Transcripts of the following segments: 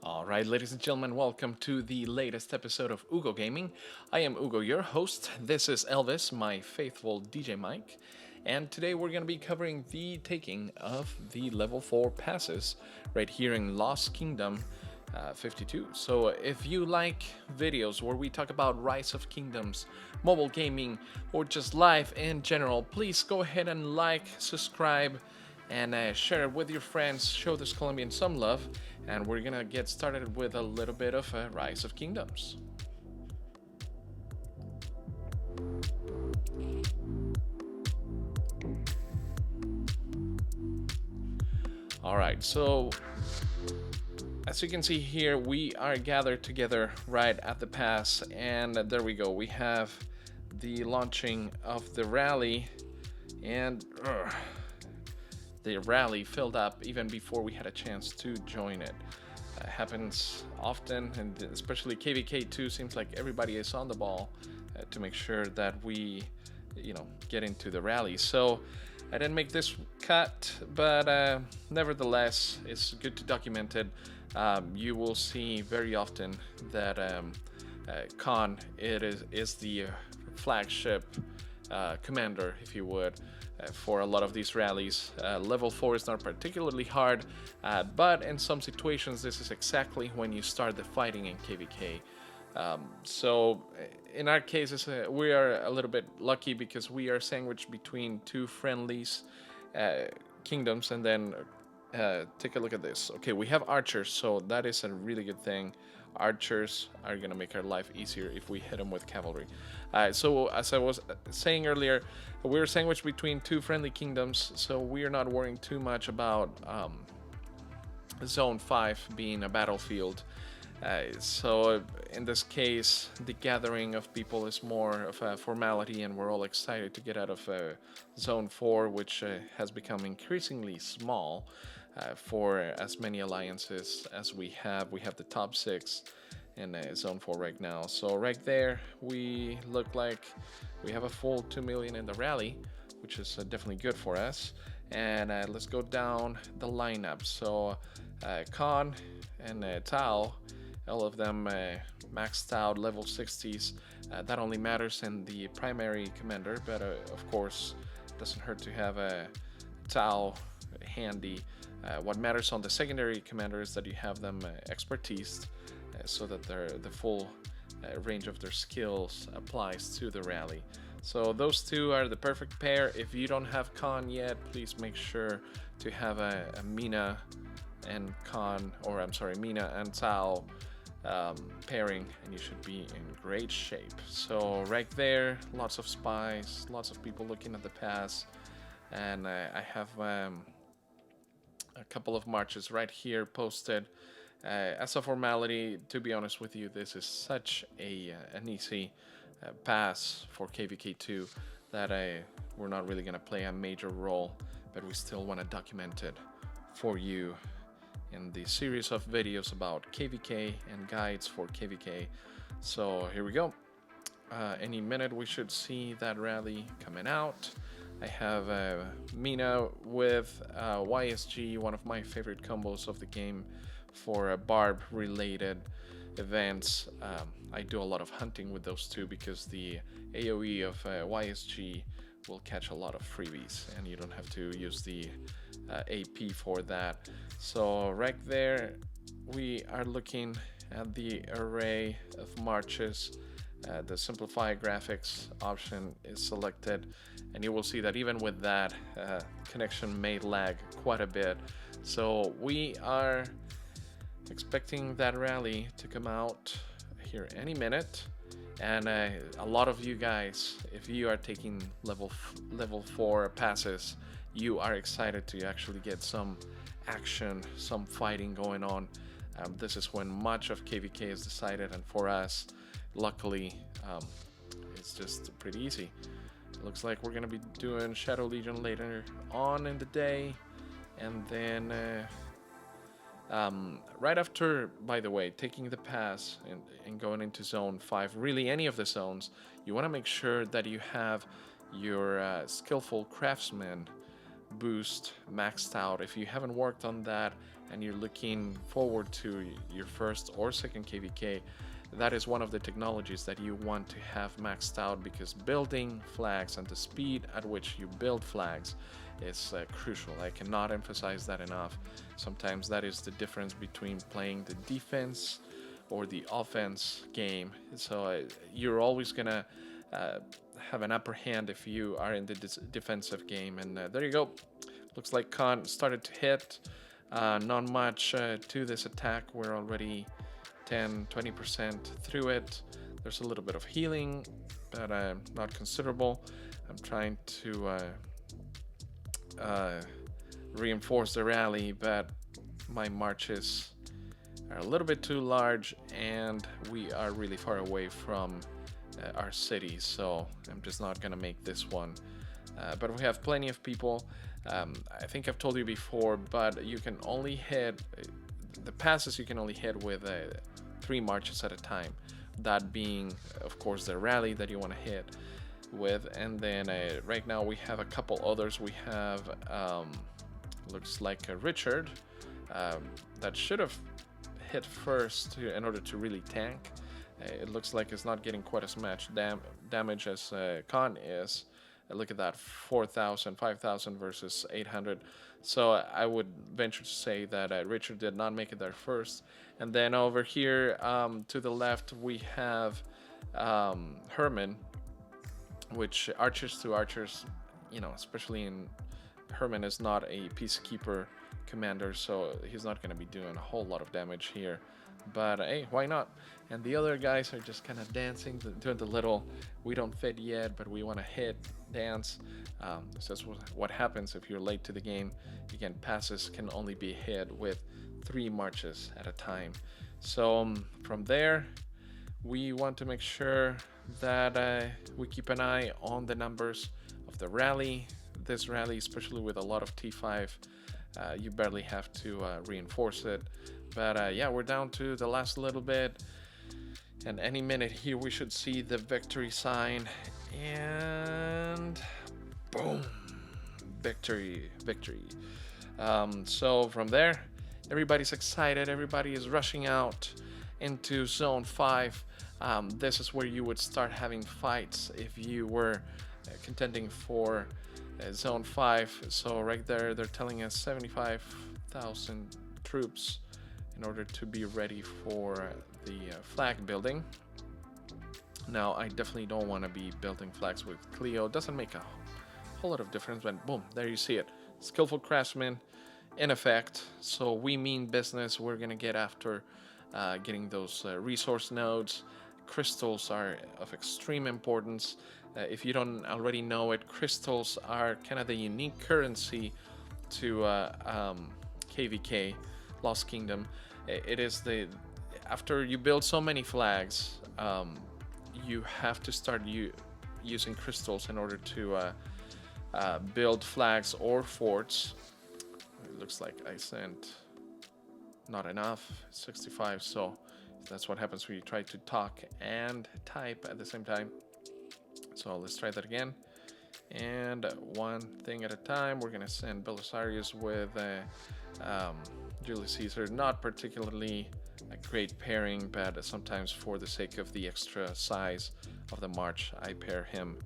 All right, ladies and gentlemen, welcome to the latest episode of Ugo Gaming. I am Ugo, your host. This is Elvis, my faithful DJ Mike. And today we're going to be covering the taking of the level 4 passes right here in Lost Kingdom 52. So if you like videos where we talk about Rise of Kingdoms, mobile gaming, or just life in general, please go ahead and like, subscribe, and share it with your friends. Show this Colombian some love, and we're gonna get started with a little bit of Rise of Kingdoms. All right, so as you can see here, we are gathered together right at the pass, and there we go. We have the launching of the rally, and the rally filled up even before we had a chance to join it. Happens often, and especially KVK 2 seems like everybody is on the ball to make sure that we, get into the rally. So I didn't make this cut, but nevertheless, it's good to document it. You will see very often that Khan is the flagship commander, if you would, for a lot of these rallies. Level 4 is not particularly hard, but in some situations this is exactly when you start the fighting in KVK. So in our cases, we are a little bit lucky because we are sandwiched between two friendlies kingdoms, and then take a look at this. Okay, we have archers, so that is a really good thing. Archers are gonna make our life easier if we hit them with cavalry. So as I was saying earlier, we're sandwiched between two friendly kingdoms, so we are not worrying too much about Zone 5 being a battlefield. So in this case, the gathering of people is more of a formality, and we're all excited to get out of Zone 4, which has become increasingly small for as many alliances as we have. We have the top 6 in Zone 4 right now. So right there, we look like we have a full 2 million in the rally, which is definitely good for us. And let's go down the lineup. So Khan and Tao, all of them maxed out level 60s. That only matters in the primary commander, but of course doesn't hurt to have a Tao handy. What matters on the secondary commander is that you have them expertised, so that the full range of their skills applies to the rally. So those two are the perfect pair. If you don't have Khan yet, please make sure to have a Mina and Khan, or I'm sorry, Mina and Tao pairing, and you should be in great shape. So right there, lots of spies, lots of people looking at the pass, and I have a couple of marches right here posted. As a formality, to be honest with you, this is such an easy pass for KVK2 that we're not really going to play a major role, but we still want to document it for you in the series of videos about KVK and guides for KVK. So here we go. Any minute we should see that rally coming out. I have Mina with YSG, one of my favorite combos of the game for barb related events. I do a lot of hunting with those two because the AoE of YSG will catch a lot of freebies, and you don't have to use the AP for that. So right there, we are looking at the array of marches. The simplify graphics option is selected, and you will see that even with that, connection may lag quite a bit. So we are expecting that rally to come out here any minute, and a lot of you guys, if you are taking level 4 passes, you are excited to actually get some action, some fighting going on. This is when much of KVK is decided, and for us, luckily, it's just pretty easy. It looks like we're gonna be doing Shadow Legion later on in the day, and then right after, by the way, taking the pass and going into Zone 5, really any of the zones, you want to make sure that you have your skillful craftsmen boost maxed out. If you haven't worked on that and you're looking forward to your first or second KVK, that is one of the technologies that you want to have maxed out, because building flags and the speed at which you build flags is crucial. I cannot emphasize that enough. Sometimes that is the difference between playing the defense or the offense game. So you're always gonna uh, have an upper hand if you are in the defensive game. And there you go. Looks like Khan started to hit. Not much to this attack. We're already 10-20% through it. There's a little bit of healing, but not considerable. I'm trying to reinforce the rally, but my marches are a little bit too large and we are really far away from our city, so I'm just not gonna make this one. But we have plenty of people. I think I've told you before, but you can only hit the passes, you can only hit with 3 marches at a time, that being of course the rally that you want to hit with. And then right now we have a couple others. We have looks like Richard that should have hit first in order to really tank. It looks like it's not getting quite as much damage as Khan is. Look at that, 4,000, 5,000 versus 800. So I would venture to say that Richard did not make it there first. And then over here to the left we have Herman, which archers to archers, you know, especially in Herman is not a peacekeeper commander, so he's not going to be doing a whole lot of damage here. But hey, why not? And the other guys are just kind of dancing, doing the little "we don't fit yet, but we want to hit" dance. So that's what happens if you're late to the game. Again, passes can only be hit with 3 marches at a time. So from there, we want to make sure that we keep an eye on the numbers of the rally. This rally, especially with a lot of T5, you barely have to reinforce it. But yeah, we're down to the last little bit, and any minute here we should see the victory sign, and boom, victory. So from there, everybody's excited, everybody is rushing out into zone 5. This is where you would start having fights if you were contending for zone 5. So right there they're telling us 75,000 troops in order to be ready for the flag building. Now I definitely don't want to be building flags with Clio. It doesn't make a whole lot of difference, but boom, there you see it. Skillful craftsman in effect. So we mean business. We're gonna get after getting those resource nodes. Crystals are of extreme importance. If you don't already know it, crystals are kind of the unique currency to KVK, Lost Kingdom. It is after you build so many flags, you have to start using crystals in order to build flags or forts. It looks like I sent not enough, 65, so that's what happens when you try to talk and type at the same time. So let's try that again. And one thing at a time, we're gonna send Belisarius with Julius Caesar. Not particularly a great pairing, but sometimes for the sake of the extra size of the march, I pair him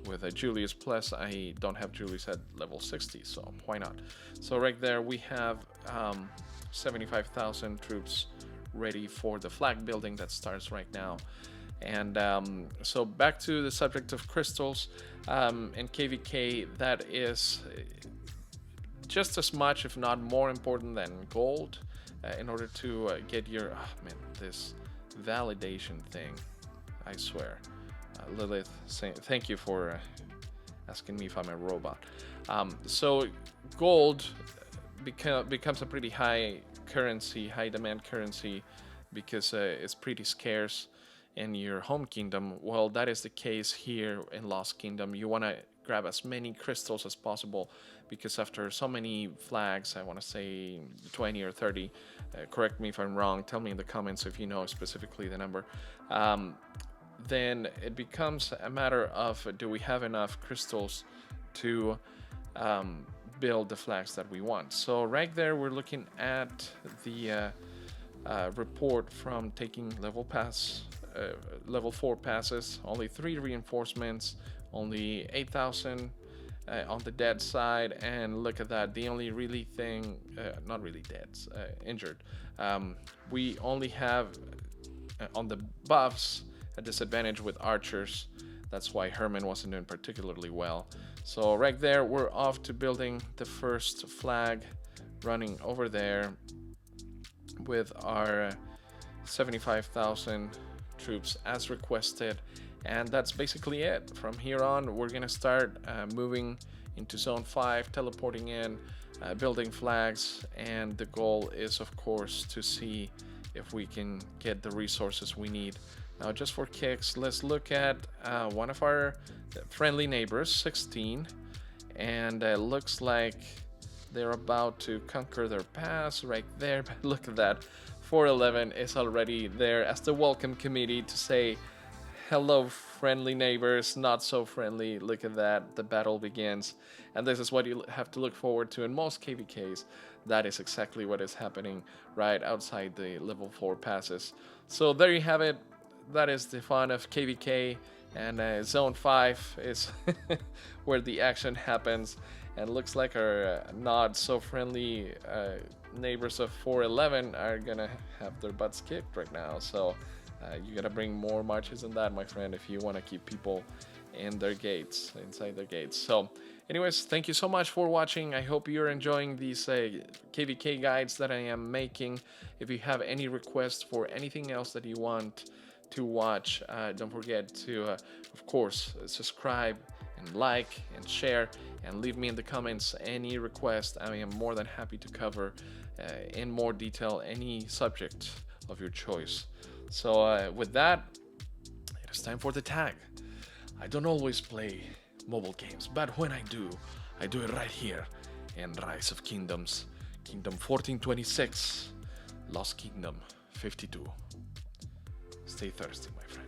with Julius. Plus I don't have Julius at level 60, so why not? So right there we have 75,000 troops ready for the flag building that starts right now. And so back to the subject of crystals. In KVK, that is just as much, if not more important than gold, in order to get your this validation thing. I swear, Lilith, thank you for asking me if I'm a robot. So gold becomes a pretty high currency, high demand currency, because it's pretty scarce in your home kingdom. Well, that is the case here in Lost Kingdom. You want to grab as many crystals as possible, because after so many flags, I want to say 20 or 30, correct me if I'm wrong, tell me in the comments if you know specifically the number, then it becomes a matter of, do we have enough crystals to build the flags that we want. So right there, we're looking at the report from taking level 4 passes. Only 3 reinforcements, only 8,000 on the dead side, and look at that. The only really thing, not really dead, injured. We only have on the buffs a disadvantage with archers. That's why Herman wasn't doing particularly well. So right there, we're off to building the first flag, running over there with our 75,000 troops as requested. And that's basically it. From here on, we're gonna start moving into Zone 5, teleporting in, building flags, and the goal is, of course, to see if we can get the resources we need. Now, just for kicks, let's look at one of our friendly neighbors, 16, and it looks like they're about to conquer their pass right there. But look at that, 411 is already there as the welcome committee to say, hello, friendly neighbors, not so friendly. Look at that, the battle begins. And this is what you have to look forward to in most KVKs. That is exactly what is happening right outside the level 4 passes. So there you have it. That is the fun of KVK. And Zone 5 is where the action happens. And looks like our not so friendly neighbors of 411 are gonna have their butts kicked right now. So you gotta bring more marches than that, my friend, if you want to keep people in their gates, inside their gates. So anyways, thank you so much for watching. I hope you're enjoying these KVK guides that I am making. If you have any requests for anything else that you want to watch, don't forget to of course subscribe and like and share, and leave me in the comments any request. I am more than happy to cover in more detail any subject of your choice. So with that, it is time for the tag. I don't always play mobile games, but when I do it right here in Rise of Kingdoms. Kingdom 1426, Lost Kingdom 52. Stay thirsty, my friend.